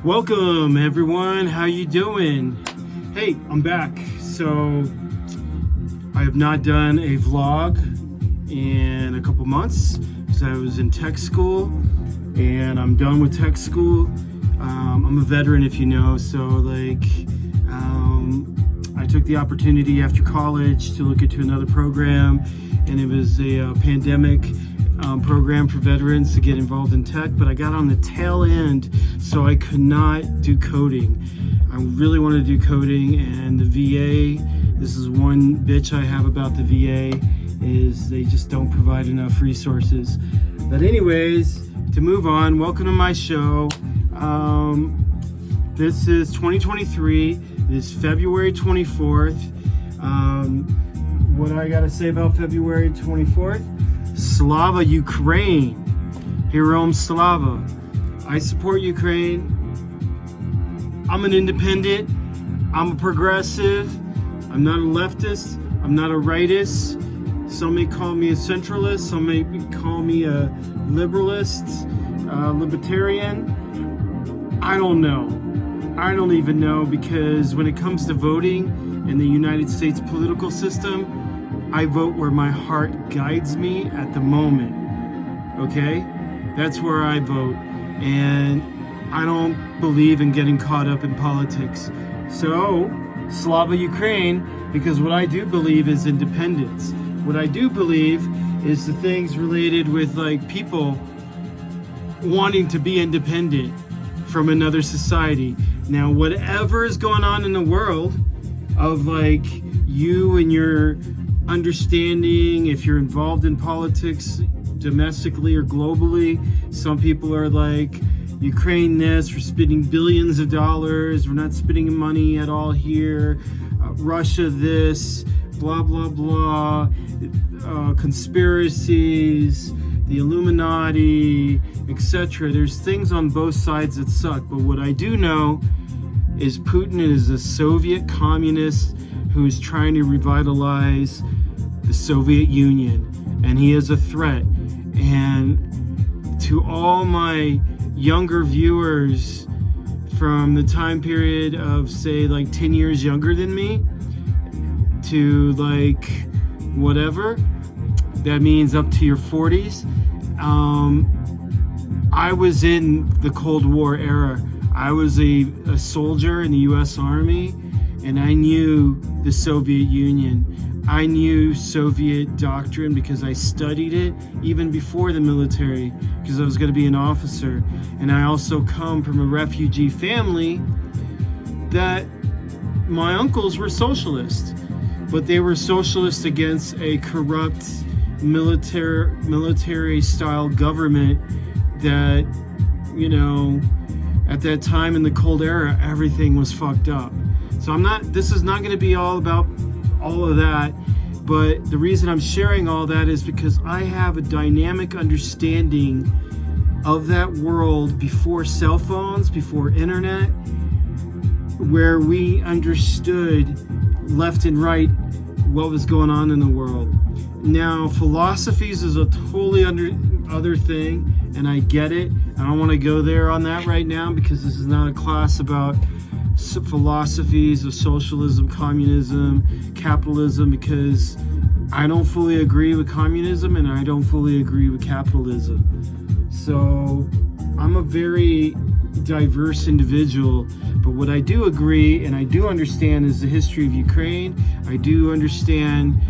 Welcome everyone, how you doing? Hey, I'm back. So I have not done a vlog in a couple months because I was in tech school and I'm done with tech school. I'm a veteran, if you know, so I took the opportunity after college to look into another program, and it was a pandemic program for veterans to get involved in tech, but I got on the tail end, so I could not do coding. I really wanted to do coding, and the VA, this is one bitch I have about the VA, is they just don't provide enough resources. But anyways, to move on, welcome to my show. This is 2023, this is February 24th. What do I gotta say about February 24th? Slava Ukraine. Herom Slava. I support Ukraine. I'm an independent. I'm a progressive. I'm not a leftist. I'm not a rightist. Some may call me a centralist. Some may call me a liberalist, libertarian. I don't know. I don't even know, because when it comes to voting in the United States political system, I vote where my heart guides me at the moment, okay? That's where I vote, and I don't believe in getting caught up in politics. So, Slava Ukraine, because what I do believe is independence. What I do believe is the things related with people wanting to be independent from another society. Now, whatever is going on in the world of you and your understanding, if you're involved in politics domestically or globally, some people are like, Ukraine this, we're spending billions of dollars, we're not spending money at all here, Russia this, blah blah blah, conspiracies, the Illuminati, etc. There's things on both sides that suck, but what I do know is Putin is a Soviet communist who is trying to revitalize the Soviet Union, and he is a threat. And to all my younger viewers from the time period of say 10 years younger than me to whatever, that means up to your 40s, I was in the Cold War era. I was a soldier in the US Army, and I knew the Soviet Union. I knew Soviet doctrine because I studied it even before the military, because I was going to be an officer. And I also come from a refugee family that my uncles were socialists, but they were socialist against a corrupt military style government that, at that time in the Cold Era, everything was fucked up. So this is not going to be all about all of that, but the reason I'm sharing all that is because I have a dynamic understanding of that world before cell phones, before internet, where we understood left and right what was going on in the world. Now, philosophies is a totally other thing, and I get it. I don't want to go there on that right now, because this is not a class about philosophies of socialism, communism, capitalism, because I don't fully agree with communism and I don't fully agree with capitalism. So I'm a very diverse individual, but what I do agree and I do understand is the history of Ukraine. I do understand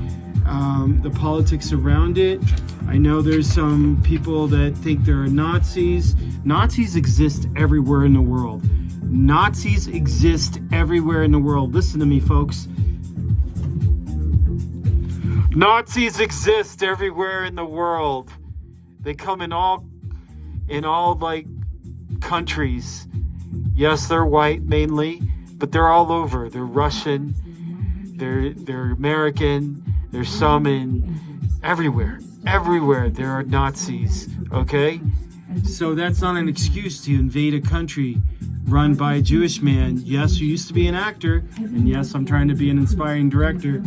the politics around it. I know there's some people that think there are Nazis. Nazis exist everywhere in the world. Nazis exist everywhere in the world. Listen to me, folks. Nazis exist everywhere in the world. They come in all countries. Yes, they're white mainly, but they're all over. They're Russian, they're American, there's some in everywhere. Everywhere there are Nazis, okay? So that's not an excuse to invade a country run by a Jewish man. Yes, who used to be an actor, and yes, I'm trying to be an inspiring director.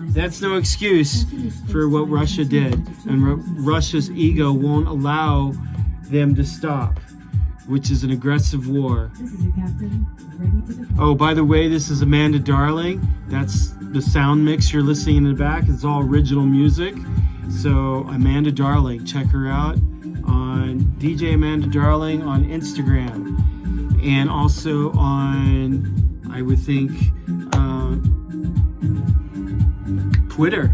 That's no excuse for what Russia did, and Russia's ego won't allow them to stop. which is an aggressive war. This is your captain. Ready to depart. Oh, by the way, this is Amanda Darling. That's the sound mix you're listening in the back. It's all original music. So Amanda Darling, check her out on DJ Amanda Darling on Instagram, and also on, I would think, Twitter.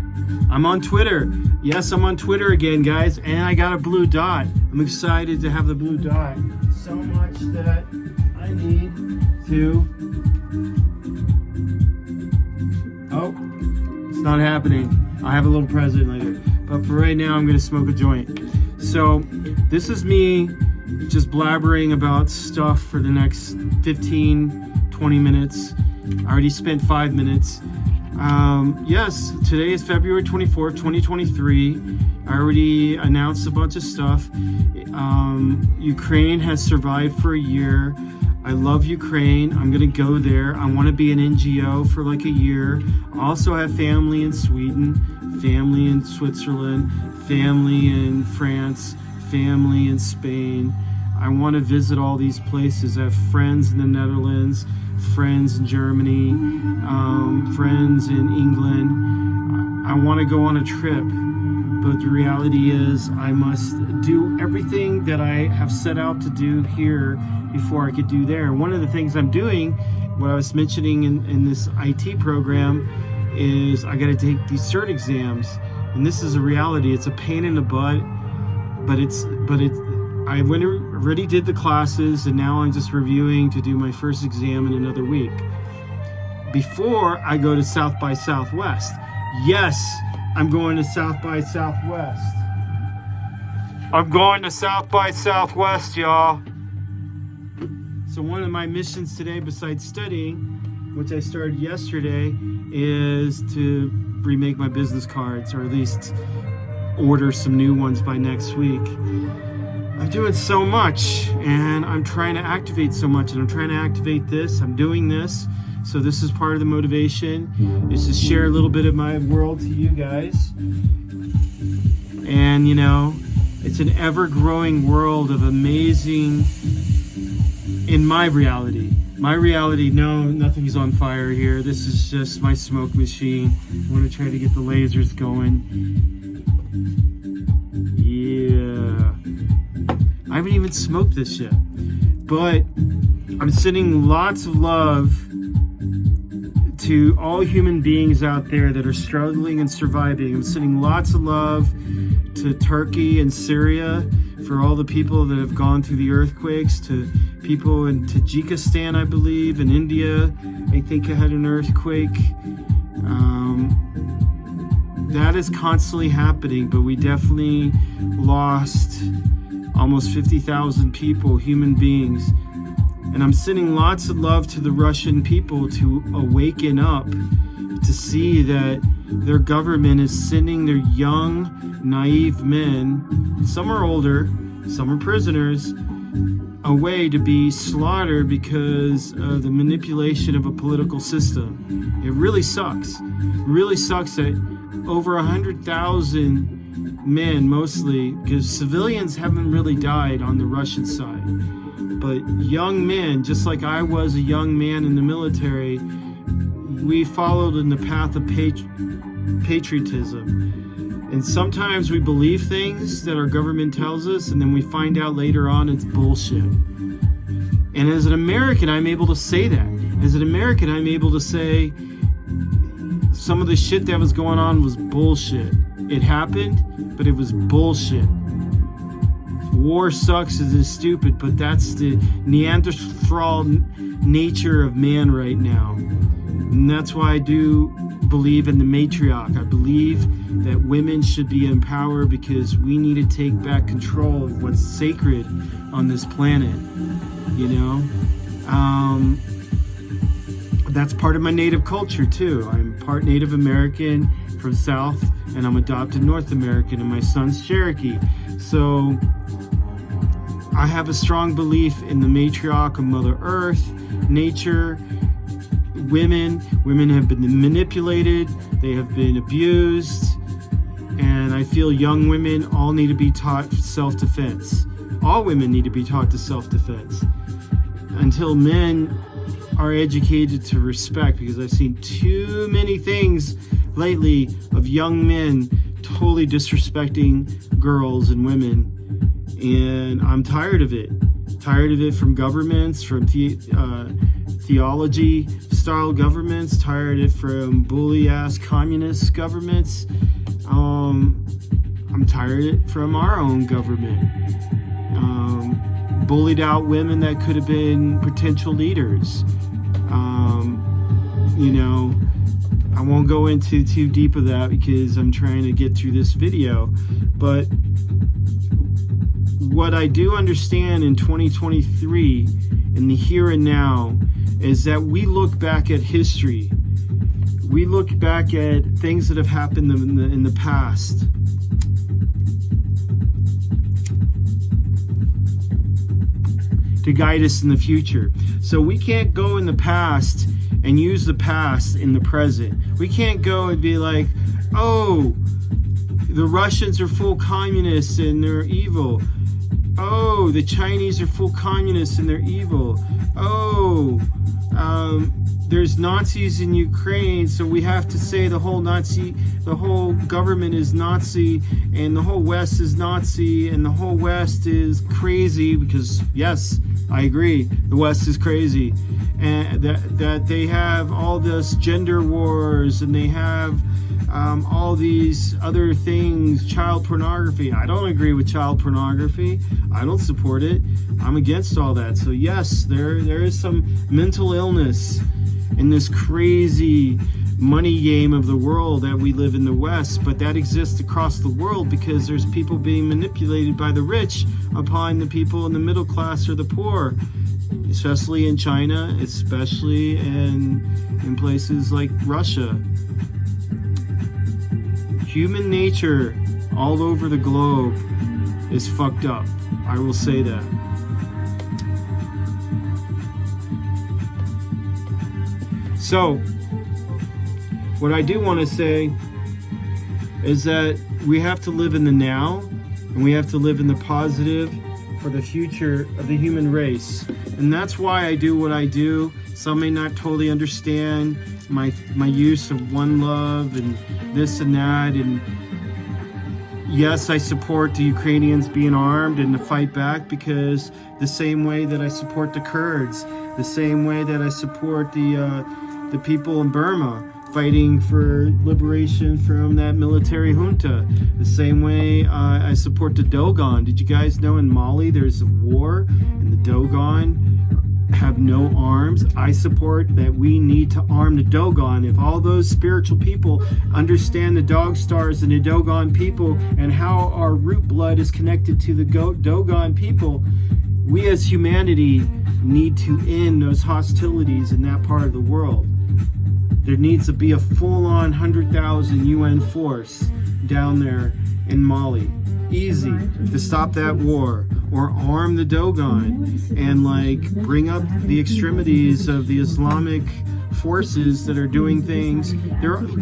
I'm on Twitter. Yes, I'm on Twitter again, guys, and I got a blue dot. I'm excited to have the blue dot. So much that I need to... Oh, it's not happening. I have a little present later. But for right now, I'm going to smoke a joint. So this is me just blabbering about stuff for the next 15, 20 minutes. I already spent 5 minutes. Yes, today is February 24th, 2023. I already announced a bunch of stuff. Ukraine has survived for a year. I love Ukraine. I'm going to go there. I want to be an NGO for like a year. I also have family in Sweden, family in Switzerland, family in France, family in Spain. I want to visit all these places. I have friends in the Netherlands, friends in Germany, friends in England. I want to go on a trip, but the reality is I must do everything that I have set out to do here before I could do there. One of the things I'm doing, what I was mentioning in this IT program, is I got to take these cert exams, and this is a reality. It's a pain in the butt, but I already did the classes, and now I'm just reviewing to do my first exam in another week before I go to South by Southwest. Yes, I'm going to South by Southwest. I'm going to South by Southwest, y'all. So one of my missions today, besides studying, which I started yesterday, is to remake my business cards, or at least order some new ones by next week. I'm doing so much, and I'm trying to activate so much, and I'm trying to activate this. I'm doing this. So this is part of the motivation, is to share a little bit of my world to you guys. And, you know, it's an ever-growing world of amazing, in my reality. My reality, no, nothing's on fire here. This is just my smoke machine. I want to try to get the lasers going. Yeah. I haven't even smoked this yet. But I'm sending lots of love to all human beings out there that are struggling and surviving. I'm sending lots of love to Turkey and Syria for all the people that have gone through the earthquakes, to people in Tajikistan, I believe, in India, I think I had an earthquake. That is constantly happening, but we definitely lost almost 50,000 people, human beings. And I'm sending lots of love to the Russian people to awaken up, to see that their government is sending their young, naive men, some are older, some are prisoners, away to be slaughtered because of the manipulation of a political system. It really sucks. It really sucks that over 100,000 men, mostly, because civilians haven't really died on the Russian side. But young men, just like I was a young man in the military, we followed in the path of patriotism. And sometimes we believe things that our government tells us, and then we find out later on it's bullshit. And as an American, I'm able to say that. As an American, I'm able to say some of the shit that was going on was bullshit. It happened, but it was bullshit. War sucks, it is stupid, but that's the Neanderthal nature of man right now. And that's why I do believe in the matriarch. I believe that women should be empowered because we need to take back control of what's sacred on this planet. You know? That's part of my native culture too. I'm part Native American from South, and I'm adopted North American, and my son's Cherokee. So I have a strong belief in the matriarch of Mother Earth, nature, women. Women have been manipulated, they have been abused, and I feel young women all need to be taught self-defense. All women need to be taught to self-defense until men are educated to respect, because I've seen too many things lately of young men totally disrespecting girls and women, and I'm tired of it. Tired of it from governments, from theology style governments, tired of it from bully ass communist governments. I'm tired of it from our own government. Bullied out women that could have been potential leaders. You know, I won't go into too deep of that because I'm trying to get through this video, but what I do understand in 2023, in the here and now, is that we look back at history. We look back at things that have happened in the past. To guide us in the future. So we can't go in the past and use the past in the present. We can't go and be like, oh, the Russians are full communists and they're evil. Oh, the Chinese are full communists and they're evil. Oh, there's Nazis in Ukraine, so we have to say the whole government is Nazi, and the whole West is Nazi, and the whole West is crazy, because yes, I agree, the West is crazy, and that they have all this gender wars, and they have all these other things, child pornography. I don't agree with child pornography. I don't support it. I'm against all that. So yes, there is some mental illness in this crazy money game of the world that we live in the West, but that exists across the world because there's people being manipulated by the rich upon the people in the middle class or the poor, especially in China, especially in places like Russia. Human nature all over the globe is fucked up. I will say that. So, what I do want to say is that we have to live in the now, and we have to live in the positive for the future of the human race. And that's why I do what I do. Some may not totally understand my use of one love and this and that. And yes, I support the Ukrainians being armed and to fight back, because the same way that I support the Kurds, the same way that I support the people in Burma fighting for liberation from that military junta, the same way I support the Dogon. Did you guys know in Mali there's a war and the Dogon have no arms? I support that we need to arm the Dogon. If all those spiritual people understand the Dog Stars and the Dogon people and how our root blood is connected to the Dogon people, we as humanity need to end those hostilities in that part of the world. There needs to be a full-on 100,000 UN force down there in Mali. Easy to stop that war, or arm the Dogon and bring up the extremities of the Islamic forces that are doing things.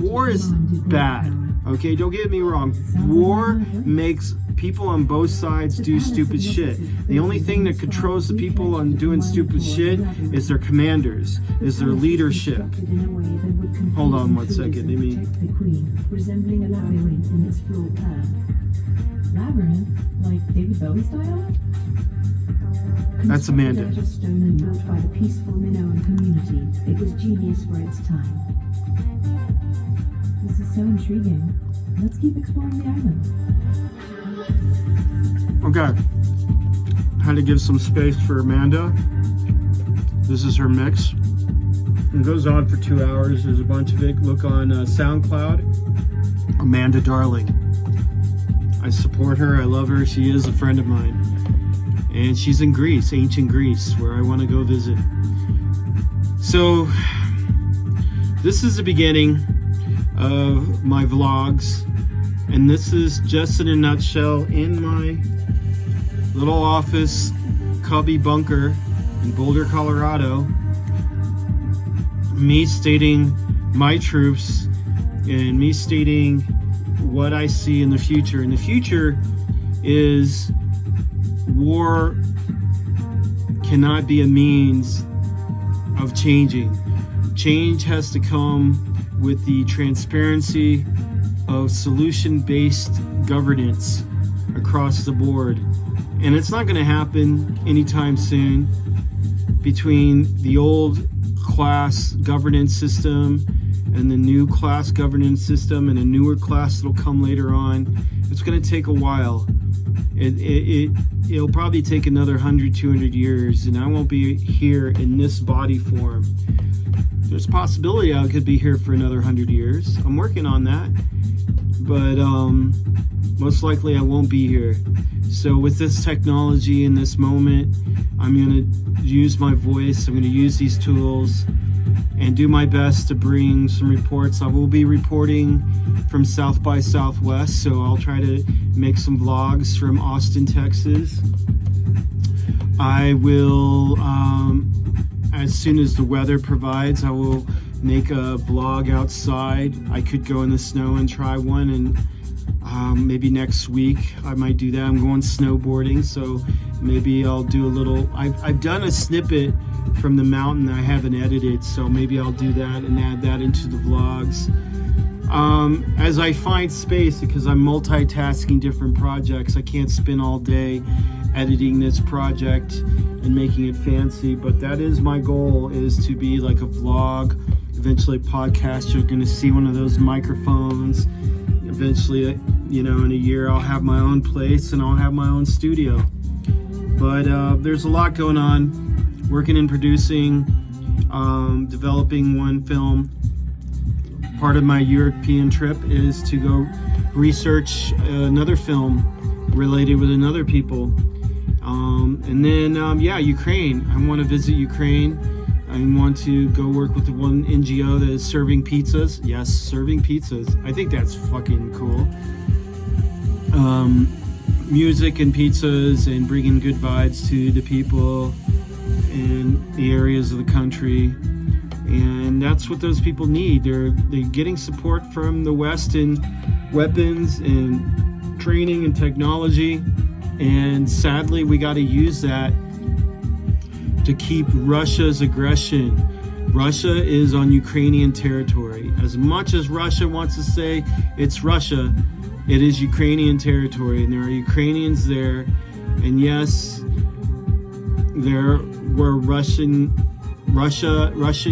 War is bad. Okay, don't get me wrong. War makes people on both sides do stupid shit. The only thing that controls the people on doing stupid shit is their commanders, is their leadership. Hold on 1 second. Let me. Resembling a labyrinth in its floor plan. Labyrinth, like David Bowie style? That's Amanda. Just stone and built by the peaceful Minoan community. It was genius for its time. This is so intriguing. Let's keep exploring the island. Okay. Had to give some space for Amanda. This is her mix. It goes on for 2 hours. There's a bunch of it. Look on SoundCloud. Amanda Darling. I support her. I love her. She is a friend of mine. And she's in Greece, ancient Greece, where I want to go visit. So, this is the beginning of my vlogs. And this is just in a nutshell in my little office cubby bunker in Boulder, Colorado. Me stating my truths and me stating what I see in the future. And the future is war cannot be a means of changing. Change has to come with the transparency of solution-based governance across the board. And it's not going to happen anytime soon between the old class governance system and the new class governance system and a newer class that'll come later on. It's going to take a while. It'll probably take another 100, 200 years, and I won't be here in this body form. There's a possibility I could be here for another 100 years. I'm working on that, but most likely I won't be here. So with this technology in this moment, I'm going to use my voice. I'm going to use these tools and do my best to bring some reports. I will be reporting from South by Southwest, so I'll try to make some vlogs from Austin, Texas. I will, as soon as the weather provides, I will make a vlog outside. I could go in the snow and try one, and maybe next week I might do that. I'm going snowboarding, so maybe I'll do a little. I've done a snippet from the mountain I haven't edited, so maybe I'll do that and add that into the vlogs. As I find space, because I'm multitasking different projects, I can't spend all day editing this project and making it fancy, but that is my goal, is to be like a vlog, eventually a podcast. You're going to see one of those microphones. Eventually, you know, in a year I'll have my own place and I'll have my own studio. But there's a lot going on. Working and producing, developing one film. Part of my European trip is to go research another film related with another people. And then, Ukraine. I want to visit Ukraine. I want to go work with the one NGO that is serving pizzas. Yes, serving pizzas. I think that's fucking cool. Music and pizzas and bringing good vibes to the people in the areas of the country. And that's what those people need. They're getting support from the West in weapons and training and technology. And sadly, we got to use that to keep Russia's aggression. Russia is on Ukrainian territory. As much as Russia wants to say it's Russia, it is Ukrainian territory, and there are Ukrainians there. And yes, there were Russian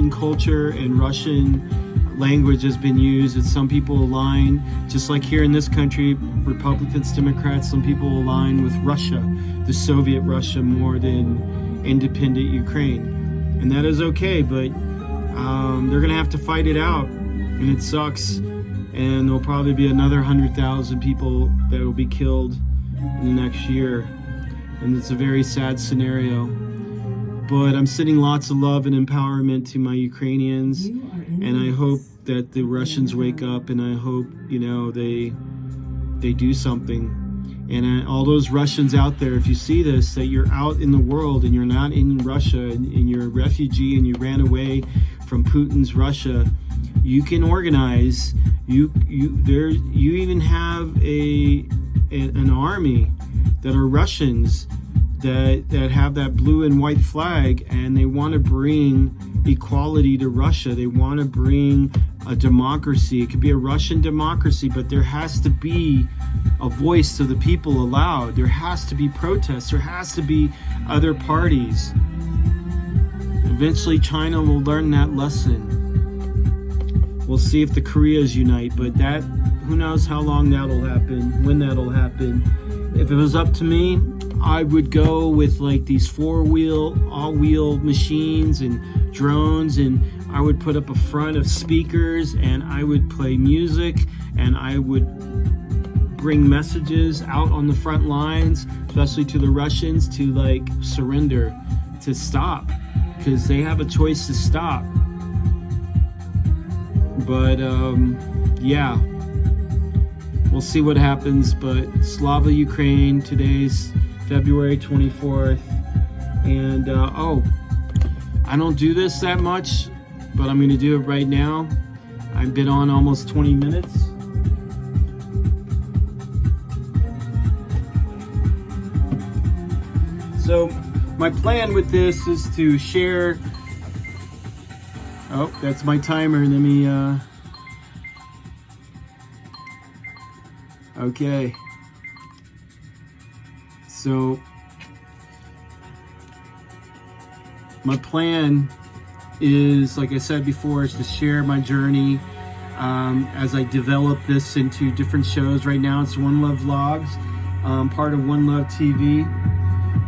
culture and Russian language has been used, and some people align, just like here in this country, Republicans, Democrats, some people align with Russia, the Soviet Russia, more than independent Ukraine. And that is okay, but they're going to have to fight it out, and it sucks. And there'll probably be another 100,000 people that will be killed in the next year. And it's a very sad scenario. But I'm sending lots of love and empowerment to my Ukrainians. And I hope that the Russians wake up, and I hope, you know, they do something. And all those Russians out there, if you see this, that you're out in the world and you're not in Russia, and you're a refugee and you ran away from Putin's Russia, you can organize. You even have an army that are Russians that have that blue and white flag, and they want to bring equality to Russia. They want to bring a democracy. It could be a Russian democracy, but there has to be a voice to the people allowed. There has to be protests. There has to be other parties. Eventually, China will learn that lesson. We'll see if the Koreas unite, but that, who knows how long that'll happen, when that'll happen. If it was up to me, I would go with like these all-wheel machines and drones, and I would put up a front of speakers, and I would play music, and I would bring messages out on the front lines, especially to the Russians, to like surrender, to stop, because they have a choice to stop. But yeah, we'll see what happens. But Slava Ukraine, today's February 24th, and I don't do this that much, but I'm going to do it right now. I've been on almost 20 minutes. So my plan with this is to share. Oh, that's my timer. Let me okay. So my plan is, like I said before, is to share my journey as I develop this into different shows. Right now it's One Love Vlogs, part of One Love TV.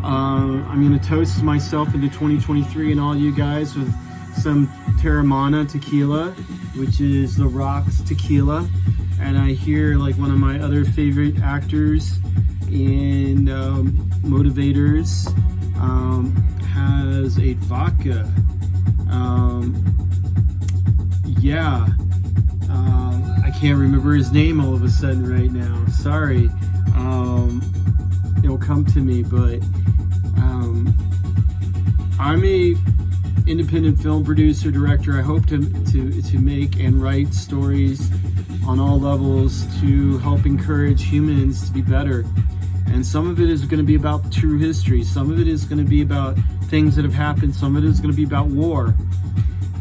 I'm going to toast myself into 2023 and all you guys with some Terramana tequila, which is The Rock's tequila. And I hear like one of my other favorite actors and motivators has a vodka. I can't remember his name all of a sudden right now. Sorry. It'll come to me, but I'm a independent film producer, director. I hope to make and write stories on all levels to help encourage humans to be better. And some of it is going to be about true history. Some of it is going to be about things that have happened. Some of it is going to be about war.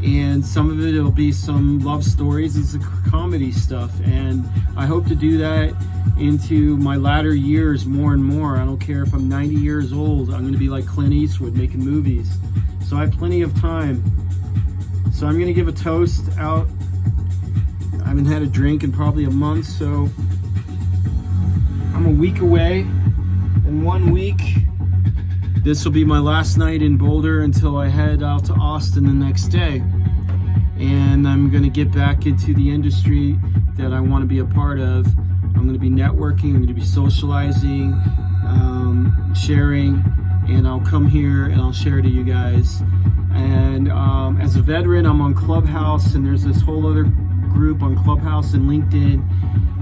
And some of it will be some love stories. It's comedy stuff. And I hope to do that into my latter years more and more. I don't care if I'm 90 years old. I'm going to be like Clint Eastwood making movies. So I have plenty of time. So I'm going to give a toast out. I haven't had a drink in probably a month, so I'm a week away. In 1 week, this will be my last night in Boulder until I head out to Austin the next day. And I'm going to get back into the industry that I want to be a part of. I'm going to be networking, I'm going to be socializing, sharing, and I'll come here and I'll share to you guys. And as a veteran, I'm on Clubhouse, and there's this whole other group on Clubhouse and LinkedIn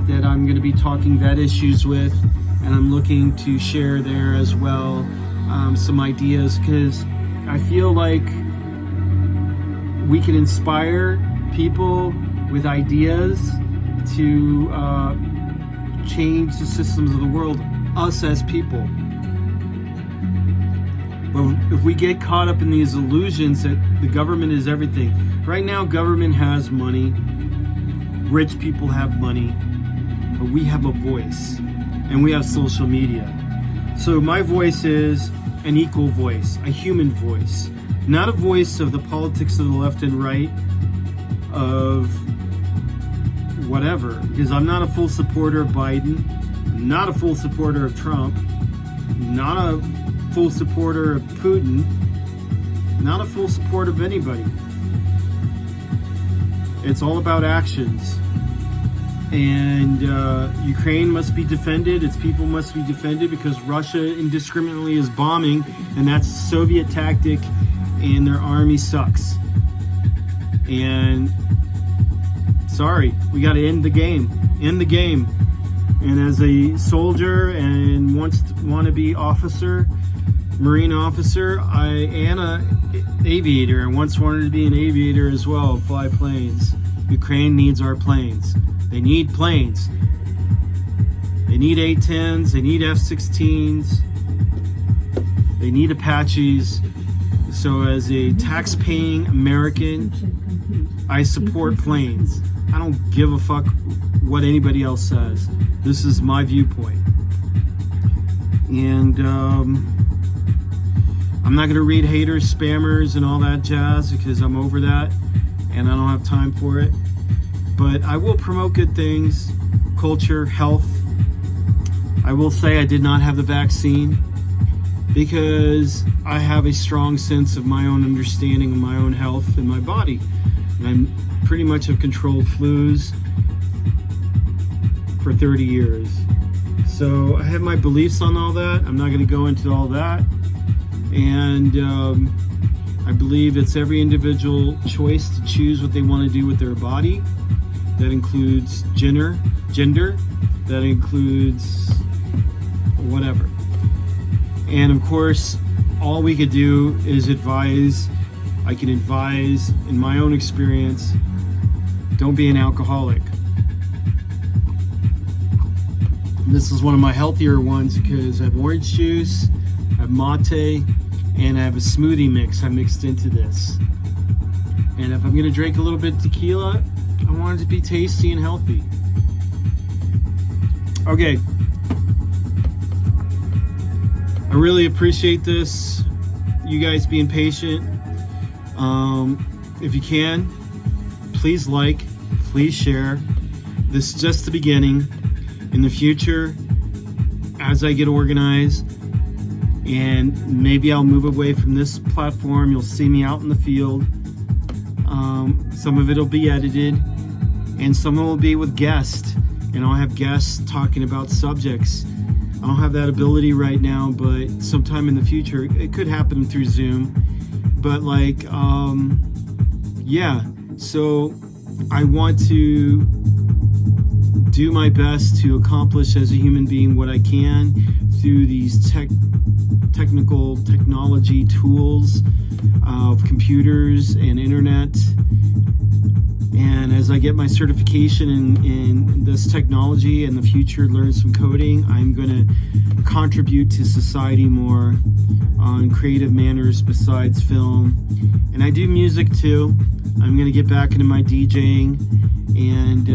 that I'm going to be talking vet issues with, and I'm looking to share there as well some ideas, because I feel like we can inspire people with ideas to change the systems of the world, us as people. But if we get caught up in these illusions that the government is everything. Right now, government has money. Rich people have money. But we have a voice. And we have social media. So my voice is an equal voice, a human voice. Not a voice of the politics of the left and right, of whatever. Because I'm not a full supporter of Biden. I'm not a full supporter of Trump. Not a full supporter of Putin. Not a full supporter of anybody. It's all about actions. And Ukraine must be defended. Its people must be defended because Russia indiscriminately is bombing, and that's a Soviet tactic, and their army sucks. And sorry, we got to end the game. End the game. And as a soldier and wannabe officer, Marine officer, and an aviator. I once wanted to be an aviator as well, fly planes. Ukraine needs our planes. They need planes. They need A-10s. They need F-16s. They need Apaches. So as a tax-paying American, I support planes. I don't give a fuck what anybody else says. This is my viewpoint. And I'm not going to read haters, spammers, and all that jazz because I'm over that and I don't have time for it. But I will promote good things, culture, health. I will say I did not have the vaccine because I have a strong sense of my own understanding of my own health and my body. And I pretty much have controlled flus for 30 years. So I have my beliefs on all that. I'm not going to go into all that. And I believe it's every individual choice to choose what they want to do with their body. That includes gender. That includes whatever. And of course, all we could do is advise. I can advise in my own experience, don't be an alcoholic. This is one of my healthier ones because I have orange juice, I have mate, and I have a smoothie mix I mixed into this. And if I'm gonna drink a little bit of tequila, I want it to be tasty and healthy. Okay. I really appreciate this, you guys being patient. If you can, please like, please share. This is just the beginning. In the future, as I get organized, and maybe I'll move away from this platform, you'll see me out in the field. Some of it will be edited, and some of it will be with guests, and I'll have guests talking about subjects. I don't have that ability right now, but sometime in the future, it could happen through Zoom. But like, yeah, so I want to do my best to accomplish as a human being what I can through these technology tools of computers and internet. And as I get my certification in this technology in the future, learn some coding, I'm going to contribute to society more on creative manners besides film. And I do music too. I'm going to get back into my DJing. And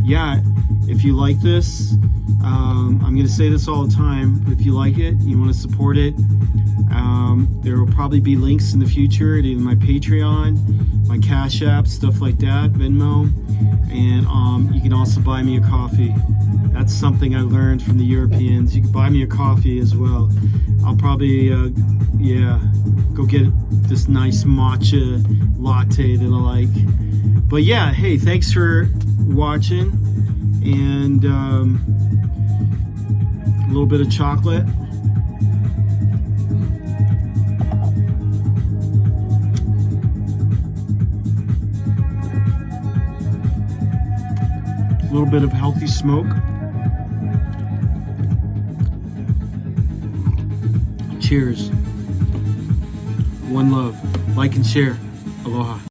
yeah, if you like this, I'm going to say this all the time, but if you like it, you want to support it, there will probably be links in the future to my Patreon, my Cash App, stuff like that, Venmo, and you can also buy me a coffee. That's something I learned from the Europeans. You can buy me a coffee as well. I'll probably, yeah, go get this nice matcha latte that I like. But yeah, hey, thanks for watching, and a little bit of chocolate. A little bit of healthy smoke. Cheers. One love. Like and share. Aloha.